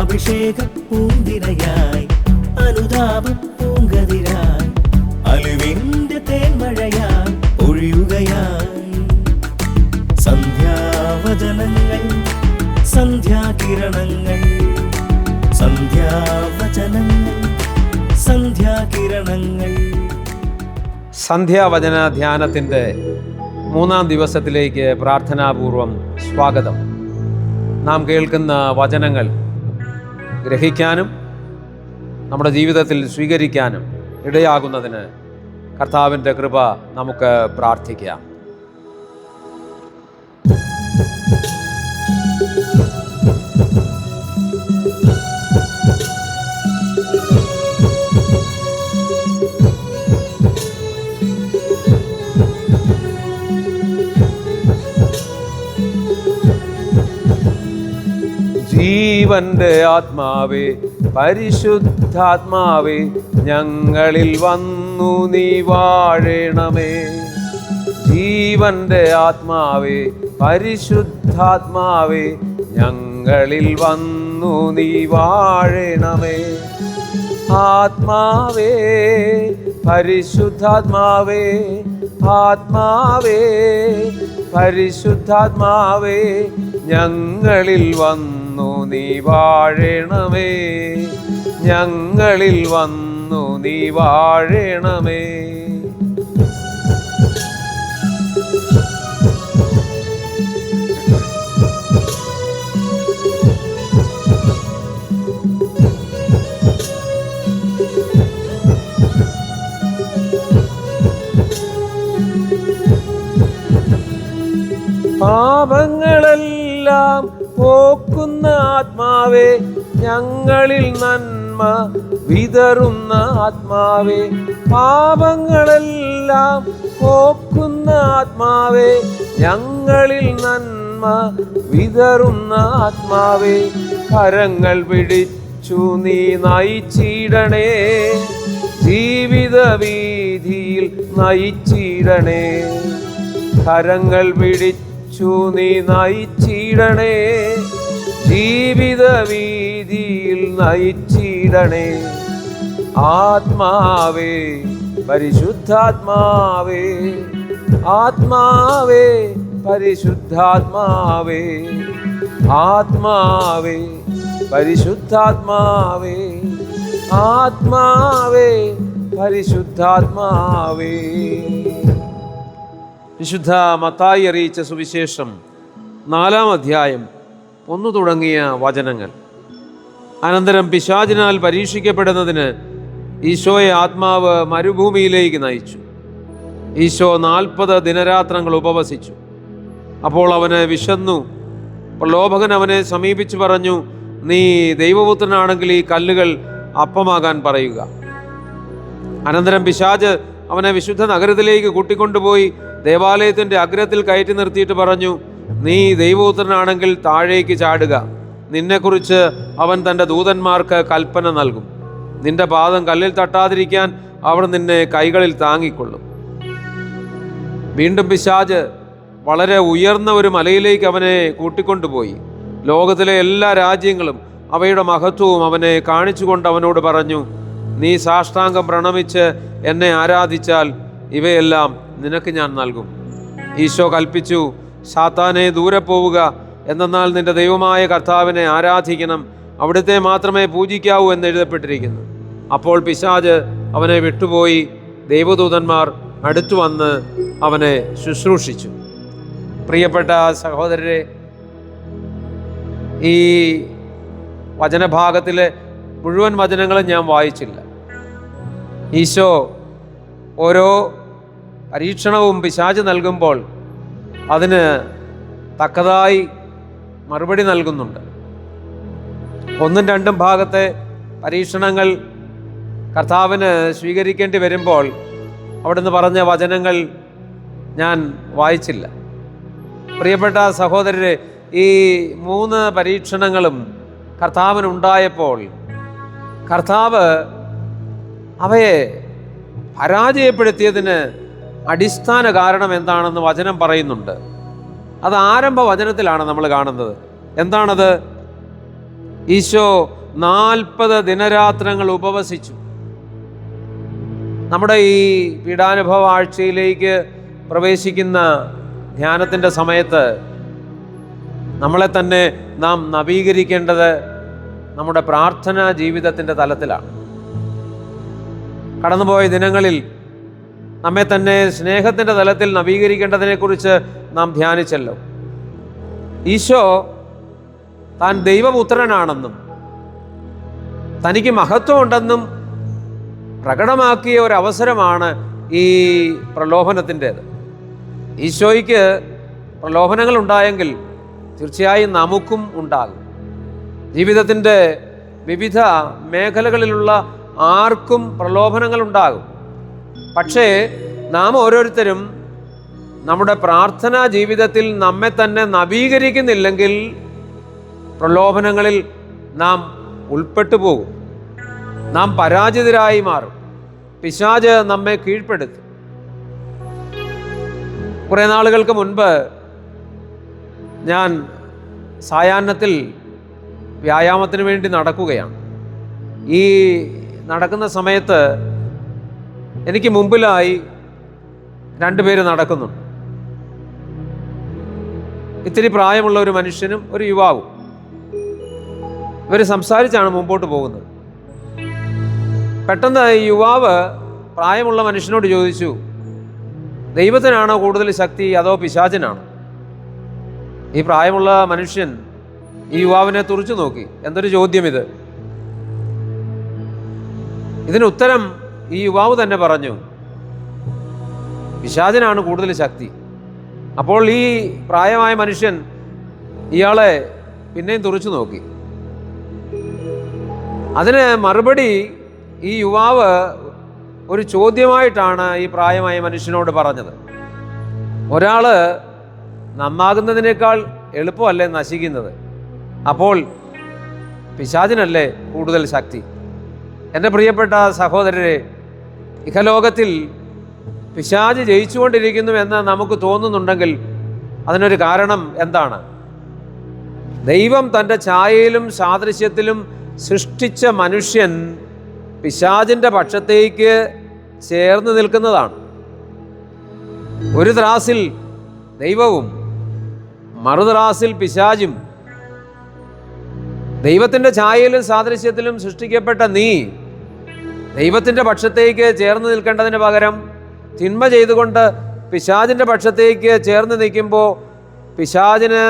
അഭിഷേക പൂന്തിരയായി അനുതാപ പൂങ്കതിരായി അലിവിന്റെ തേന്മഴയായി ഒഴിയുകയായി സന്ധ്യാവചനങ്ങൾ സന്ധ്യാകിരണങ്ങൾ സന്ധ്യാവചനങ്ങൾ സന്ധ്യാകിരണങ്ങൾ. സന്ധ്യാവചന ധ്യാനത്തിൻ്റെ 3-ാം ദിവസത്തിലേക്ക് പ്രാർത്ഥനാപൂർവം സ്വാഗതം. നാം കേൾക്കുന്ന വചനങ്ങൾ ഗ്രഹിക്കാനും നമ്മുടെ ജീവിതത്തിൽ സ്വീകരിക്കാനും ഇടയാകുന്നതിന് കർത്താവിൻ്റെ കൃപ നമുക്ക് പ്രാർത്ഥിക്കാം. ജീവന്റെ ആത്മാവേ പരിശുദ്ധാത്മാവേ ഞങ്ങളിൽ വന്നു നീ വാഴണമേ. ജീവന്റെ ആത്മാവേ പരിശുദ്ധാത്മാവേ ഞങ്ങളിൽ വന്നു നീ വാഴണമേ. ആത്മാവേ പരിശുദ്ധാത്മാവേ ആത്മാവേ പരിശുദ്ധാത്മാവേ ഞങ്ങളിൽ വന്നു നീ വാഴണമേ. ഞങ്ങളിൽ വന്നു നീ വാഴണമേ. പാപങ്ങളെല്ലാം പോക്കുന്ന ആത്മാവേ ഞങ്ങളിൽ നന്മ വിതറുന്ന ആത്മാവേ. പാപങ്ങളെല്ലാം പോക്കുന്ന ആത്മാവേ ഞങ്ങളിൽ നന്മ വിതറുന്ന ആത്മാവേ. കരങ്ങൾ പിടിച്ചു നീ നയിച്ചിടണേ, ജീവിത വീതിയിൽ നയിച്ചിടണേ. കരങ്ങൾ പിടിച്ചു നീ നയിച്ചിടണേ, ജീവിത വീതിയിൽ നയിച്ചിടണേ. ആത്മാവേ പരിശുദ്ധാത്മാവേ ആത്മാവേ പരിശുദ്ധാത്മാവേ ആത്മാവേ പരിശുദ്ധാത്മാവേ ആത്മാവേ പരിശുദ്ധാത്മാവേ. വിശുദ്ധ മത്തായി അറിയിച്ച സുവിശേഷം 4-ാം അധ്യായം 1 തുടങ്ങിയ വചനങ്ങൾ. അനന്തരം പിശാചിനാൽ പരീക്ഷിക്കപ്പെടുന്നതിന് ഈശോയെ ആത്മാവ് മരുഭൂമിയിലേക്ക് നയിച്ചു. ഈശോ 40 ദിനരാത്രങ്ങൾ ഉപവസിച്ചു. അപ്പോൾ അവന് വിശന്നു. പ്രലോഭകൻ അവനെ സമീപിച്ചു പറഞ്ഞു, നീ ദൈവപുത്രനാണെങ്കിൽ ഈ കല്ലുകൾ അപ്പമാകാൻ പറയുക. അനന്തരം പിശാച് അവനെ വിശുദ്ധ നഗരത്തിലേക്ക് കൂട്ടിക്കൊണ്ടുപോയി ദേവാലയത്തിൻ്റെ അഗ്രത്തിൽ കയറ്റി നിർത്തിയിട്ട് പറഞ്ഞു, നീ ദൈവപുത്രനാണെങ്കിൽ താഴേക്ക് ചാടുക. നിന്നെക്കുറിച്ച് അവൻ തൻ്റെ ദൂതന്മാർക്ക് കൽപ്പന നൽകും. നിന്റെ പാദം കല്ലിൽ തട്ടാതിരിക്കാൻ അവർ നിന്നെ കൈകളിൽ താങ്ങിക്കൊള്ളും. വീണ്ടും പിശാച് വളരെ ഉയർന്ന ഒരു മലയിലേക്ക് അവനെ കൂട്ടിക്കൊണ്ടുപോയി. ലോകത്തിലെ എല്ലാ രാജ്യങ്ങളും അവയുടെ മഹത്വവും അവനെ കാണിച്ചുകൊണ്ട് അവനോട് പറഞ്ഞു, നീ സാഷ്ടാംഗം പ്രണമിച്ച് എന്നെ ആരാധിച്ചാൽ ഇവയെല്ലാം നിനക്ക് ഞാൻ നൽകും. ഈശോ കൽപ്പിച്ചു, സാത്താനെ ദൂരെ പോവുക, എന്തെന്നാൽ നിന്റെ ദൈവമായ കർത്താവിനെ ആരാധിക്കണം, അവിടുത്തെ മാത്രമേ പൂജിക്കാവൂ എന്ന് എഴുതപ്പെട്ടിരിക്കുന്നു. അപ്പോൾ പിശാച് അവനെ വിട്ടുപോയി. ദൈവദൂതന്മാർ അടുത്തു വന്ന് അവനെ ശുശ്രൂഷിച്ചു. പ്രിയപ്പെട്ട സഹോദരരെ, ഈ വചനഭാഗത്തിലെ മുഴുവൻ വചനങ്ങളും ഞാൻ വായിച്ചില്ല. ഈശോ ഓരോ പരീക്ഷണവും പിശാച് നൽകുമ്പോൾ അതിന് തക്കതായി മറുപടി നൽകുന്നുണ്ട്. 1ഉം 2ഉം ഭാഗത്തെ പരീക്ഷണങ്ങൾ കർത്താവിന് സ്വീകരിക്കേണ്ടി വരുമ്പോൾ അവിടുന്ന് പറഞ്ഞ വചനങ്ങൾ ഞാൻ വായിച്ചില്ല. പ്രിയപ്പെട്ട സഹോദരരെ, ഈ 3 പരീക്ഷണങ്ങളും കർത്താവിനുണ്ടായപ്പോൾ കർത്താവ് അവയെ പരാജയപ്പെടുത്തിയതിന് അടിസ്ഥാന കാരണം എന്താണെന്ന് വചനം പറയുന്നുണ്ട്. അത് ആരംഭ വചനത്തിലാണ് നമ്മൾ കാണുന്നത്. എന്താണത്? ഈശോ 40 ദിനരാത്രങ്ങൾ ഉപവസിച്ചു. നമ്മുടെ ഈ പീഡാനുഭവ ആഴ്ചയിലേക്ക് പ്രവേശിക്കുന്ന ധ്യാനത്തിൻ്റെ സമയത്ത് നമ്മളെ തന്നെ നാം നവീകരിക്കേണ്ടത് നമ്മുടെ പ്രാർത്ഥനാ ജീവിതത്തിൻ്റെ തലത്തിലാണ്. കടന്നുപോയ ദിനങ്ങളിൽ നമ്മെ തന്നെ സ്നേഹത്തിൻ്റെ തലത്തിൽ നവീകരിക്കേണ്ടതിനെക്കുറിച്ച് നാം ധ്യാനിച്ചല്ലോ. ഈശോ താൻ ദൈവപുത്രനാണെന്നും തനിക്ക് മഹത്വമുണ്ടെന്നും പ്രകടമാക്കിയ ഒരവസരമാണ് ഈ പ്രലോഭനത്തിൻ്റേത്. ഈശോയ്ക്ക് പ്രലോഭനങ്ങൾ ഉണ്ടായെങ്കിൽ തീർച്ചയായും നമുക്കും ഉണ്ടാകും. ജീവിതത്തിൻ്റെ വിവിധ മേഖലകളിലുള്ള ആർക്കും പ്രലോഭനങ്ങൾ ഉണ്ടാകും. പക്ഷേ നാം ഓരോരുത്തരും നമ്മുടെ പ്രാർത്ഥനാ ജീവിതത്തിൽ നമ്മെ തന്നെ നവീകരിക്കുന്നില്ലെങ്കിൽ പ്രലോഭനങ്ങളിൽ നാം ഉൾപ്പെട്ടു പോകും. നാം പരാജിതരായി മാറും. പിശാച് നമ്മെ കീഴ്പ്പെടുത്തും. കുറേ നാളുകൾക്ക് മുൻപ് ഞാൻ സായാഹ്നത്തിൽ വ്യായാമത്തിന് വേണ്ടി നടക്കുകയാണ്. ഈ നടക്കുന്ന സമയത്ത് എനിക്ക് മുമ്പിലായി 2 പേര് നടക്കുന്നുണ്ട്. ഇത്തിരി പ്രായമുള്ള ഒരു മനുഷ്യനും ഒരു യുവാവും. ഇവർ സംസാരിച്ചാണ് മുമ്പോട്ട് പോകുന്നത്. പെട്ടെന്ന് ഈ യുവാവ് പ്രായമുള്ള മനുഷ്യനോട് ചോദിച്ചു, ദൈവത്തിനാണോ കൂടുതൽ ശക്തി അതോ പിശാചിനാണോ? ഈ പ്രായമുള്ള മനുഷ്യൻ ഈ യുവാവിനെ തുറിച്ചു നോക്കി. എന്തൊരു ചോദ്യം ഇത്! ഇതിന് ഉത്തരം ഈ യുവാവ് തന്നെ പറഞ്ഞു, പിശാചിനാണ് കൂടുതൽ ശക്തി. അപ്പോൾ ഈ പ്രായമായ മനുഷ്യൻ ഇയാളെ പിന്നെയും തുറിച്ചു നോക്കി. അതിന് മറുപടി ഈ യുവാവ് ഒരു ചോദ്യമായിട്ടാണ് ഈ പ്രായമായ മനുഷ്യനോട് പറഞ്ഞത്. ഒരാൾ നന്നാകുന്നതിനേക്കാൾ എളുപ്പമല്ലേ നശിക്കുന്നത്? അപ്പോൾ പിശാചിനല്ലേ കൂടുതൽ ശക്തി? എൻ്റെ പ്രിയപ്പെട്ട സഹോദരരെ, ഇഹലോകത്തിൽ പിശാച് ജയിച്ചുകൊണ്ടിരിക്കുന്നു എന്ന് നമുക്ക് തോന്നുന്നുണ്ടെങ്കിൽ അതിനൊരു കാരണം എന്താണ്? ദൈവം തൻ്റെ ഛായയിലും സാദൃശ്യത്തിലും സൃഷ്ടിച്ച മനുഷ്യൻ പിശാചിൻ്റെ പക്ഷത്തേക്ക് ചേർന്ന് നിൽക്കുന്നതാണ്. ഒരു ത്രാസിൽ ദൈവവും മറുത്രാസിൽ പിശാചും. ദൈവത്തിൻ്റെ ഛായയിലും സാദൃശ്യത്തിലും സൃഷ്ടിക്കപ്പെട്ട നീ ദൈവത്തിൻ്റെ പക്ഷത്തേക്ക് ചേർന്ന് നിൽക്കേണ്ടതിന് പകരം തിന്മ ചെയ്തുകൊണ്ട് പിശാചിൻ്റെ പക്ഷത്തേക്ക് ചേർന്ന് നിൽക്കുമ്പോൾ പിശാചിന്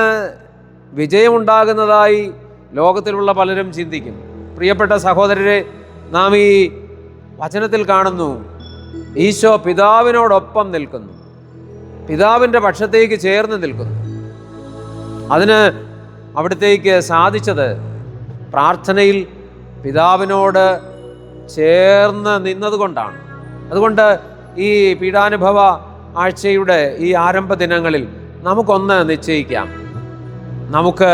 വിജയമുണ്ടാകുന്നതായി ലോകത്തിലുള്ള പലരും ചിന്തിക്കും. പ്രിയപ്പെട്ട സഹോദരരെ, നാം ഈ വചനത്തിൽ കാണുന്നു, ഈശോ പിതാവിനോടൊപ്പം നിൽക്കുന്നു, പിതാവിൻ്റെ പക്ഷത്തേക്ക് ചേർന്ന് നിൽക്കുന്നു. അതിന് അവിടത്തേക്ക് സാധിച്ചത് പ്രാർത്ഥനയിൽ പിതാവിനോട് ചേർന്ന് നിന്നതുകൊണ്ടാണ്. അതുകൊണ്ട് ഈ പീഡാനുഭവ ആഴ്ചയുടെ ഈ ആരംഭ ദിനങ്ങളിൽ നമുക്കൊന്ന് നിശ്ചയിക്കാം, നമുക്ക്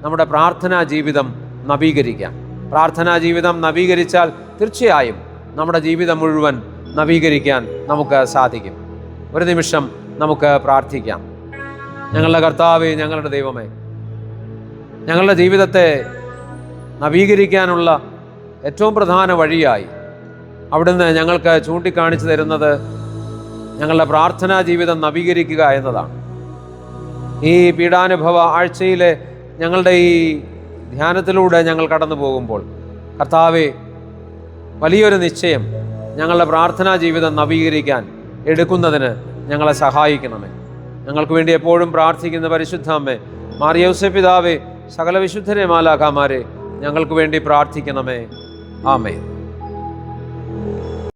നമ്മുടെ പ്രാർത്ഥനാ ജീവിതം നവീകരിക്കാം. പ്രാർത്ഥനാ ജീവിതം നവീകരിച്ചാൽ തീർച്ചയായും നമ്മുടെ ജീവിതം മുഴുവൻ നവീകരിക്കാൻ നമുക്ക് സാധിക്കും. ഒരു നിമിഷം നമുക്ക് പ്രാർത്ഥിക്കാം. ഞങ്ങളുടെ കർത്താവേ, ഞങ്ങളുടെ ദൈവമേ, ഞങ്ങളുടെ ജീവിതത്തെ നവീകരിക്കാനുള്ള ഏറ്റവും പ്രധാന വഴിയായി അവിടുന്ന് ഞങ്ങൾക്ക് ചൂണ്ടിക്കാണിച്ചു തരുന്നത് ഞങ്ങളുടെ പ്രാർത്ഥനാ ജീവിതം നവീകരിക്കുക എന്നതാണ്. ഈ പീഡാനുഭവ ആഴ്ചയിലെ ഞങ്ങളുടെ ഈ ധ്യാനത്തിലൂടെ ഞങ്ങൾ കടന്നു പോകുമ്പോൾ കർത്താവേ, വലിയൊരു നിശ്ചയം ഞങ്ങളുടെ പ്രാർത്ഥനാ ജീവിതം നവീകരിക്കാൻ എടുക്കുന്നതിന് ഞങ്ങളെ സഹായിക്കണമേ. ഞങ്ങൾക്ക് വേണ്ടി എപ്പോഴും പ്രാർത്ഥിക്കുന്ന പരിശുദ്ധ അമ്മേ, മാർയൗസേ പിതാവേ, സകല വിശുദ്ധരെ മാലാഖമാരെ, ഞങ്ങൾക്ക് വേണ്ടി പ്രാർത്ഥിക്കണമേ. ആമേൻ.